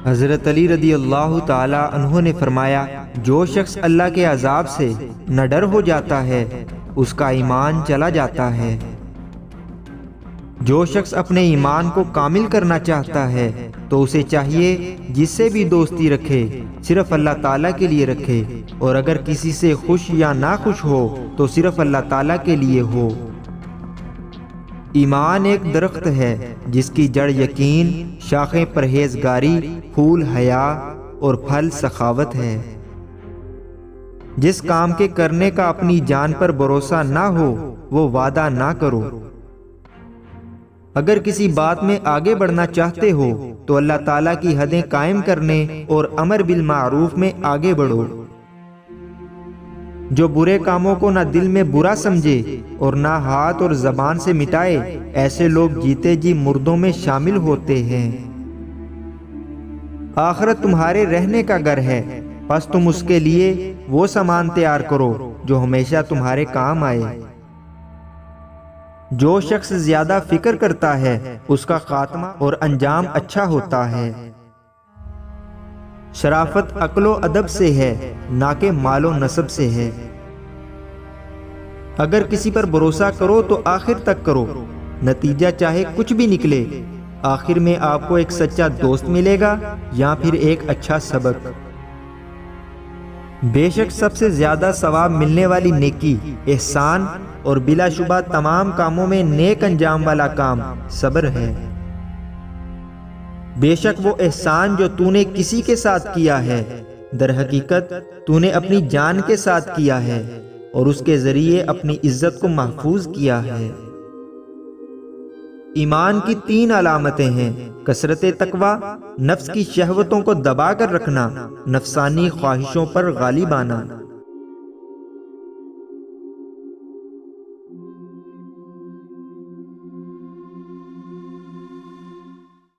حضرت علی رضی اللہ تعالی عنہ نے فرمایا، جو شخص اللہ کے عذاب سے نہ ڈر ہو جاتا ہے اس کا ایمان چلا جاتا ہے۔ جو شخص اپنے ایمان کو کامل کرنا چاہتا ہے تو اسے چاہیے جس سے بھی دوستی رکھے صرف اللہ تعالیٰ کے لیے رکھے، اور اگر کسی سے خوش یا ناخوش ہو تو صرف اللہ تعالیٰ کے لیے ہو۔ ایمان ایک درخت ہے جس کی جڑ یقین، شاخیں پرہیزگاری، پھول حیا اور پھل سخاوت ہے۔ جس کام کے کرنے کا اپنی جان پر بھروسہ نہ ہو وہ وعدہ نہ کرو۔ اگر کسی بات میں آگے بڑھنا چاہتے ہو تو اللہ تعالیٰ کی حدیں قائم کرنے اور امر بالمعروف میں آگے بڑھو۔ جو برے کاموں کو نہ دل میں برا سمجھے اور نہ ہاتھ اور زبان سے مٹائے، ایسے لوگ جیتے جی مردوں میں شامل ہوتے ہیں۔ آخرت تمہارے رہنے کا گھر ہے، پس تم اس کے لیے وہ سامان تیار کرو جو ہمیشہ تمہارے کام آئے۔ جو شخص زیادہ فکر کرتا ہے اس کا خاتمہ اور انجام اچھا ہوتا ہے۔ شرافت عقل و ادب سے ہے نہ کہ مال و نسب سے ہے۔ اگر کسی پر بھروسہ کرو تو آخر تک کرو، نتیجہ چاہے کچھ بھی نکلے، آخر میں آپ کو ایک سچا دوست ملے گا یا پھر ایک اچھا سبق۔ بے شک سب سے زیادہ ثواب ملنے والی نیکی احسان، اور بلا شبہ تمام کاموں میں نیک انجام والا کام صبر ہے۔ بے شک وہ احسان جو تو نے کسی کے ساتھ کیا ہے در حقیقت تو نے اپنی جان کے ساتھ کیا ہے اور اس کے ذریعے اپنی عزت کو محفوظ کیا ہے۔ ایمان کی 3 علامتیں ہیں: کثرت تقویٰ، نفس کی شہوتوں کو دبا کر رکھنا، نفسانی خواہشوں پر غالب آنا۔